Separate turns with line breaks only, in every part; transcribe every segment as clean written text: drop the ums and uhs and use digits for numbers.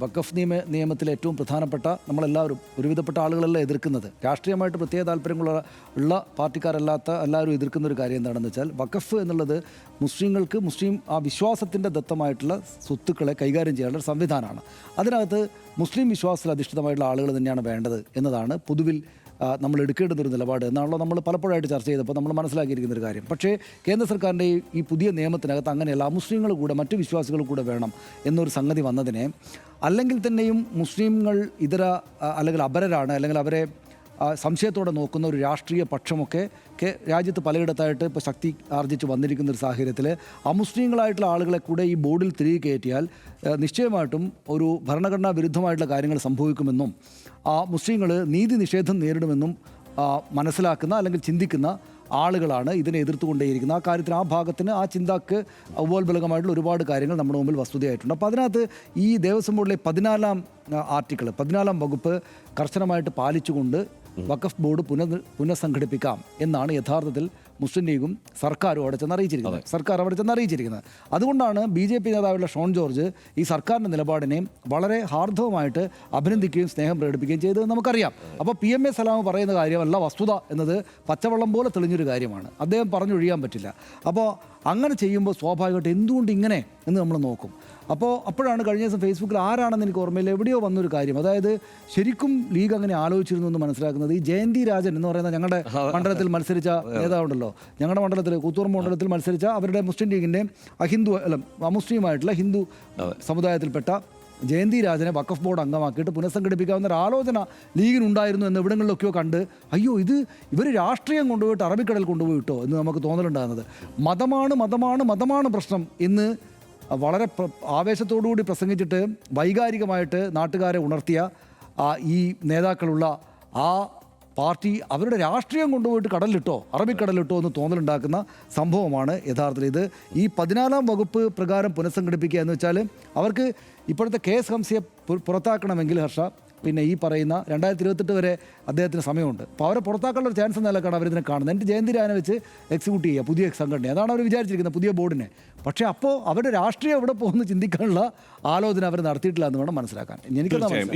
വഖഫ് നിയമത്തിലെ ഏറ്റവും പ്രധാനപ്പെട്ട നമ്മളെല്ലാവരും ഒരുവിധപ്പെട്ട ആളുകളെല്ലാം എതിർക്കുന്നത് രാഷ്ട്രീയമായിട്ട് പ്രത്യേക താല്പര്യങ്ങളുള്ള പാർട്ടിക്കാരല്ലാത്ത എല്ലാവരും എതിർക്കുന്ന ഒരു കാര്യം എന്താണെന്ന് വെച്ചാൽ വഖഫ് എന്നുള്ളത് മുസ്ലിങ്ങൾക്ക് മുസ്ലിം ആ വിശ്വാസത്തിൻ്റെ ദത്തമായിട്ടുള്ള സ്വത്തുക്കളെ കൈകാര്യം ചെയ്യാനുള്ള ഒരു സംവിധാനമാണ്. അതിനകത്ത് മുസ്ലിം വിശ്വാസത്തിൽ അധിഷ്ഠിതമായിട്ടുള്ള ആളുകൾ തന്നെയാണ് വേണ്ടത് എന്നതാണ് പൊതുവിൽ നമ്മൾ എടുക്കേണ്ടുന്നൊരു നിലപാട് എന്നാണല്ലോ നമ്മൾ പലപ്പോഴായിട്ട് ചർച്ച ചെയ്തപ്പോൾ നമ്മൾ മനസ്സിലാക്കിയിരിക്കുന്നൊരു കാര്യം. പക്ഷേ കേന്ദ്ര സർക്കാരിൻ്റെ ഈ പുതിയ നിയമത്തിനകത്ത് അങ്ങനെയല്ല, മുസ്ലിങ്ങൾ കൂടെ മറ്റു വിശ്വാസികൾ കൂടെ വേണം എന്നൊരു സംഗതി വന്നതിനെ, അല്ലെങ്കിൽ തന്നെയും മുസ്ലിങ്ങൾ ഇതര അല്ലെങ്കിൽ അപരരാണ് അല്ലെങ്കിൽ അവരെ സംശയത്തോടെ നോക്കുന്ന ഒരു രാഷ്ട്രീയ പക്ഷമൊക്കെ രാജ്യത്ത് പലയിടത്തായിട്ട് ഇപ്പോൾ ശക്തി ആർജിച്ച് വന്നിരിക്കുന്ന ഒരു സാഹചര്യത്തിൽ അമുസ്ലിങ്ങളായിട്ടുള്ള ആളുകളെ കൂടെ ഈ ബോർഡിൽ തിരികെ കയറ്റിയാൽ നിശ്ചയമായിട്ടും ഒരു ഭരണഘടനാ വിരുദ്ധമായിട്ടുള്ള കാര്യങ്ങൾ സംഭവിക്കുമെന്നും മുസ്ലിങ്ങൾ നീതി നിഷേധം നേരിടുമെന്നും മനസ്സിലാക്കുന്ന അല്ലെങ്കിൽ ചിന്തിക്കുന്ന ആളുകളാണ് ഇതിനെ എതിർത്തുകൊണ്ടേയിരിക്കുന്നത്. ആ കാര്യത്തിന് ആ ഭാഗത്തിന് ആ ചിന്തക്ക് ഉപോത്ബലകമായിട്ടുള്ള ഒരുപാട് കാര്യങ്ങൾ നമ്മുടെ മുമ്പിൽ വസ്തുതയായിട്ടുണ്ട്. അപ്പോൾ അതിനകത്ത് ഈ ദേവസ്വം ബോർഡിലെ 14ാം വകുപ്പ് കർശനമായിട്ട് പാലിച്ചുകൊണ്ട് വഖഫ് ബോർഡ് പുനഃസംഘടിപ്പിക്കാം എന്നാണ് യഥാർത്ഥത്തിൽ മുസ്ലിം ലീഗും സർക്കാരും അവിടെ ചെന്ന് അറിയിച്ചിരിക്കുന്നത്. അതുകൊണ്ടാണ് BJP നേതാവുള്ള ഷോൺ ജോർജ് ഈ സർക്കാരിൻ്റെ നിലപാടിനെയും വളരെ ഹാർദവമായിട്ട് അഭിനന്ദിക്കുകയും സ്നേഹം പ്രകടിപ്പിക്കുകയും ചെയ്തതെന്ന് നമുക്കറിയാം. അപ്പോൾ PMA സലാം പറയുന്ന കാര്യമല്ല വസ്തുത എന്നത് പച്ചവെള്ളം പോലെ തെളിഞ്ഞൊരു കാര്യമാണ്. അദ്ദേഹം പറഞ്ഞൊഴിയാൻ പറ്റില്ല. അപ്പോൾ അങ്ങനെ ചെയ്യുമ്പോൾ സ്വാഭാവികമായിട്ട് എന്തുകൊണ്ട് ഇങ്ങനെ എന്ന് നമ്മൾ നോക്കും. അപ്പോഴാണ് കഴിഞ്ഞ ദിവസം ഫേസ്ബുക്കിൽ ആരാണെന്ന് എനിക്ക് ഓർമ്മയില്ല, എവിടെയോ വന്നൊരു കാര്യം, അതായത് ശരിക്കും ലീഗ് അങ്ങനെ ആലോചിച്ചിരുന്നു എന്ന് മനസ്സിലാക്കുന്നത് ഈ ജയന്തി രാജൻ എന്ന് പറയുന്ന ഞങ്ങളുടെ മണ്ഡലത്തിൽ മത്സരിച്ച നേതാവുണ്ടല്ലോ, ഞങ്ങളുടെ മണ്ഡലത്തിൽ കൂത്തുപറമ്പ് മണ്ഡലത്തിൽ മത്സരിച്ച അവരുടെ മുസ്ലിം ലീഗിൻ്റെ അമുസ്ലിമായിട്ടുള്ള ഹിന്ദു സമുദായത്തിൽപ്പെട്ട ജയന്തി രാജനെ വഖഫ് ബോർഡ് അംഗമാക്കിയിട്ട് പുനഃസംഘടിപ്പിക്കാവുന്ന ഒരു ആലോചന ലീഗിനുണ്ടായിരുന്നു എന്ന് എവിടങ്ങളിലൊക്കെയോ കണ്ട് അയ്യോ ഇവർ രാഷ്ട്രീയം കൊണ്ടുപോയിട്ട് അറബിക്കടൽ കൊണ്ടുപോയിട്ടോ എന്ന് നമുക്ക് തോന്നലുണ്ടാകുന്നത്. മതമാണ് പ്രശ്നം എന്ന് വളരെ ആവേശത്തോടുകൂടി പ്രസംഗിച്ചിട്ട് വൈകാരികമായിട്ട് നാട്ടുകാരെ ഉണർത്തിയ ഈ നേതാക്കളുള്ള ആ പാർട്ടി അവരുടെ രാഷ്ട്രീയം കൊണ്ടുപോയിട്ട് കടലിലിട്ടോ അറബിക്കടലിട്ടോ എന്ന് തോന്നലുണ്ടാക്കുന്ന സംഭവമാണ് യഥാർത്ഥത്തിൽ ഇത്. ഈ 14ാം വകുപ്പ് പ്രകാരം പുനഃസംഘടിപ്പിക്കുക എന്ന് വെച്ചാൽ അവർക്ക് ഇപ്പോഴത്തെ KS ഹംസയെ പുറത്താക്കണമെങ്കിൽ ഹർഷ പിന്നെ ഈ പറയുന്ന 2028 വരെ അദ്ദേഹത്തിന് സമയമുണ്ട്. അപ്പോൾ അവരെ പുറത്താക്കാനുള്ള ഒരു ചാൻസ് നിലക്കാണ് അവരിതിനെ കാണുന്നത്. എന്നിട്ട് ജയന്തി രാജനെ വെച്ച് എക്സിക്യൂട്ട് ചെയ്യുക പുതിയ സംഘടന, അതാണ് അവർ വിചാരിച്ചിരിക്കുന്നത്, പുതിയ ബോർഡിനെ. പക്ഷേ അപ്പോൾ അവരുടെ രാഷ്ട്രീയം എവിടെ പോകുന്നു ചിന്തിക്കാനുള്ള ആലോചന അവർ നടത്തിയിട്ടില്ല എന്ന് വേണം മനസ്സിലാക്കാൻ.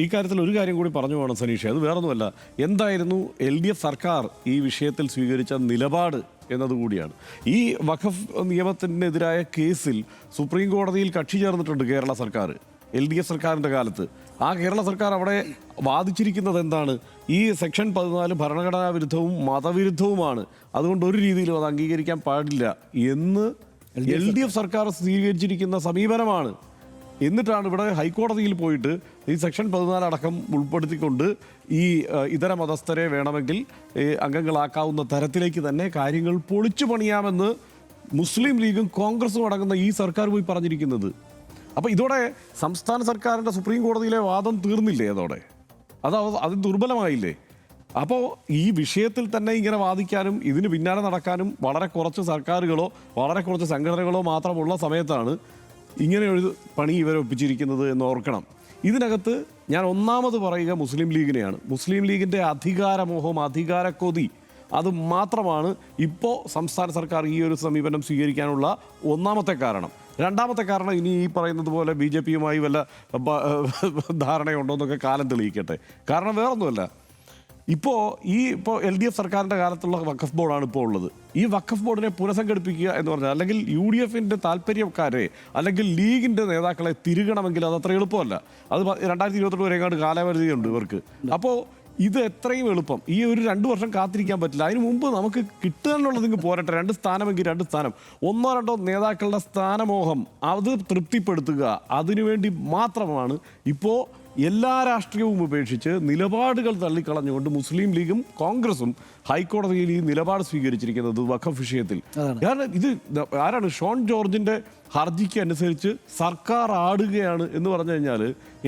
ഈ കാര്യത്തിൽ ഒരു കാര്യം കൂടി പറഞ്ഞു പോകണം സനീഷ്, അത് വേറൊന്നുമല്ല, എന്തായിരുന്നു LDF സർക്കാർ ഈ വിഷയത്തിൽ സ്വീകരിച്ച നിലപാട് എന്നതുകൂടിയാണ്. ഈ വഖഫ് നിയമത്തിനെതിരായ കേസിൽ സുപ്രീം കോടതിയിൽ കക്ഷി ചേർന്നിട്ടുണ്ട് കേരള സർക്കാർ. LDF സർക്കാരിൻ്റെ കാലത്ത് ആ കേരള സർക്കാർ അവിടെ വാദിച്ചിരിക്കുന്നത് എന്താണ്? ഈ സെക്ഷൻ 14 ഭരണഘടനാ വിരുദ്ധവും മതവിരുദ്ധവുമാണ്, അതുകൊണ്ട് ഒരു രീതിയിലും അത് അംഗീകരിക്കാൻ പാടില്ല എന്ന് LDF സർക്കാർ സ്വീകരിച്ചിരിക്കുന്ന സമീപനമാണ്. എന്നിട്ടാണ് ഇവിടെ ഹൈക്കോടതിയിൽ പോയിട്ട് ഈ സെക്ഷൻ 14 അടക്കം ഉൾപ്പെടുത്തിക്കൊണ്ട് ഈ ഇതര മതസ്ഥരെ വേണമെങ്കിൽ അംഗങ്ങളാക്കാവുന്ന തരത്തിലേക്ക് തന്നെ കാര്യങ്ങൾ പൊളിച്ചു പണിയാമെന്ന് മുസ്ലിം ലീഗും കോൺഗ്രസും അടങ്ങുന്ന ഈ സർക്കാർ പോയി പറഞ്ഞിരിക്കുന്നത്. അപ്പോൾ ഇതോടെ സംസ്ഥാന സർക്കാരിൻ്റെ സുപ്രീം കോടതിയിലെ വാദം തീർന്നില്ലേ? അത് ദുർബലമായില്ലേ? അപ്പോൾ ഈ വിഷയത്തിൽ തന്നെ ഇങ്ങനെ വാദിക്കാനും ഇതിന് പിന്നാലെ നടക്കാനും വളരെ കുറച്ച് സർക്കാരുകളോ വളരെ കുറച്ച് സംഘടനകളോ മാത്രമുള്ള സമയത്താണ് ഇങ്ങനെ ഒരു പണി ഇവരെ ഒപ്പിച്ചിരിക്കുന്നത് എന്ന് ഓർക്കണം. ഇതിനകത്ത് ഞാൻ ഒന്നാമത് പറയുക മുസ്ലിം ലീഗിനെയാണ്. മുസ്ലിം ലീഗിൻ്റെ അധികാരമോഹം, അധികാരക്കൊതി, അത് മാത്രമാണ് ഇപ്പോൾ സംസ്ഥാന സർക്കാർ ഈ ഒരു സമീപനം സ്വീകരിക്കാനുള്ള ഒന്നാമത്തെ കാരണം. രണ്ടാമത്തെ കാരണം ഇനി ഈ പറയുന്നത് പോലെ BJPയുമായി വല്ല ധാരണയുണ്ടോ എന്നൊക്കെ കാലം തെളിയിക്കട്ടെ. കാരണം വേറൊന്നുമല്ല, ഇപ്പോൾ LDF സർക്കാരിൻ്റെ കാലത്തുള്ള വഖഫ് ബോർഡാണ് ഇപ്പോൾ ഉള്ളത്. ഈ വഖഫ് ബോർഡിനെ പുനഃസംഘടിപ്പിക്കുക എന്ന് പറഞ്ഞാൽ അല്ലെങ്കിൽ UDFൻ്റെ താല്പര്യക്കാരെ അല്ലെങ്കിൽ ലീഗിൻ്റെ നേതാക്കളെ തിരുകണമെങ്കിൽ അത് അത്ര എളുപ്പമല്ല. അത് 2028 വരെ എങ്ങാണ്ട് കാലാവധിയുണ്ട് ഇവർക്ക്. അപ്പോൾ ഇത് എത്രയും എളുപ്പം ഈ ഒരു 2 വർഷം കാത്തിരിക്കാൻ പറ്റില്ല. അതിന് മുമ്പ് നമുക്ക് കിട്ടാനുള്ളത് പോരട്ടെ, 2 സ്ഥാനമെങ്കിൽ 2 സ്ഥാനം, 1-2 നേതാക്കളുടെ സ്ഥാനമോഹം അത് തൃപ്തിപ്പെടുത്തുക, അതിനുവേണ്ടി മാത്രമാണ് ഇപ്പോൾ എല്ലാ രാഷ്ട്രീയവും ഉപേക്ഷിച്ച് നിലപാടുകൾ തള്ളിക്കളഞ്ഞുകൊണ്ട് മുസ്ലിം ലീഗും കോൺഗ്രസും ഹൈക്കോടതിയിൽ ഈ നിലപാട് സ്വീകരിച്ചിരിക്കുന്നത് വഖഫ് വിഷയത്തിൽ. കാരണം ഇത് ആരാണ്? ഷോൺ ജോർജിൻ്റെ ഹർജിക്ക് അനുസരിച്ച് സർക്കാർ ആടുകയാണ് എന്ന് പറഞ്ഞു കഴിഞ്ഞാൽ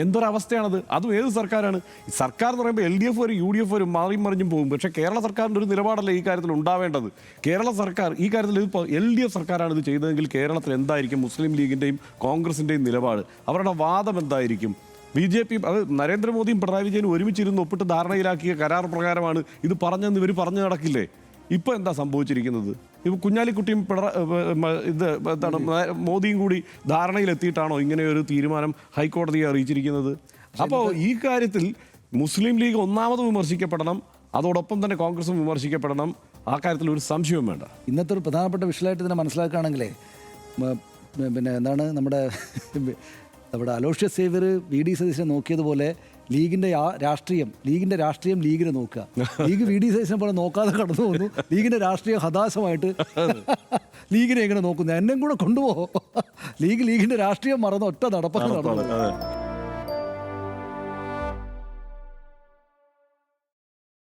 എന്തൊരവസ്ഥയാണത്? അതും ഏത് സർക്കാരാണ്? സർക്കാർ എന്ന് പറയുമ്പോൾ LDF വരും UDF വരും മാറിയും മറിഞ്ഞും പോകും. പക്ഷേ കേരള സർക്കാരിൻ്റെ ഒരു നിലപാടല്ല ഈ കാര്യത്തിൽ ഉണ്ടാവേണ്ടത്. കേരള സർക്കാർ ഈ കാര്യത്തിൽ ഇപ്പോൾ LDF സർക്കാരാണ് ഇത് ചെയ്തതെങ്കിൽ കേരളത്തിൽ എന്തായിരിക്കും മുസ്ലിം ലീഗിൻ്റെയും കോൺഗ്രസിൻ്റെയും നിലപാട്? അവരുടെ വാദം എന്തായിരിക്കും? BJP അത് നരേന്ദ്രമോദിയും പിണറായി വിജയനും ഒരുമിച്ചിരുന്ന് ഒപ്പിട്ട് ധാരണയിലാക്കിയ കരാർ പ്രകാരമാണ് ഇത് പറഞ്ഞെന്ന് ഇവർ പറഞ്ഞു നടക്കില്ലേ? ഇപ്പോൾ എന്താ സംഭവിച്ചിരിക്കുന്നത്? ഇപ്പോൾ കുഞ്ഞാലിക്കുട്ടിയും ഇത് എന്താണ് മോദിയും കൂടി ധാരണയിലെത്തിയിട്ടാണോ ഇങ്ങനെ ഒരു തീരുമാനം ഹൈക്കോടതിയെ അറിയിച്ചിരിക്കുന്നത്? അപ്പോൾ ഈ കാര്യത്തിൽ മുസ്ലിം ലീഗ് ഒന്നാമത് വിമർശിക്കപ്പെടണം, അതോടൊപ്പം തന്നെ കോൺഗ്രസും വിമർശിക്കപ്പെടണം. ആ കാര്യത്തിൽ ഒരു സംശയവും വേണ്ട.
ഇന്നത്തെ ഒരു പ്രധാനപ്പെട്ട വിഷയമായിട്ട് ഇതിനെ മനസ്സിലാക്കുകയാണെങ്കിലേ പിന്നെ എന്താണ് നമ്മുടെ അലോഷ്യസ് സേവ്യർ VD സതീശനെ നോക്കിയതുപോലെ ലീഗിൻ്റെ രാഷ്ട്രീയം ലീഗിനെ നോക്കുക. ലീഗ് VD സതീശനെ പോലെ നോക്കാതെ കടന്നു പോകുന്നു. ലീഗിൻ്റെ രാഷ്ട്രീയം ഹതാശമായിട്ട് ലീഗിനെ എങ്ങനെ നോക്കുന്നു? എന്നെയും കൂടെ കൊണ്ടുപോകും. ലീഗിൻ്റെ രാഷ്ട്രീയം മറന്ന് ഒറ്റ നടപ്പൊക്കെ നടന്നു.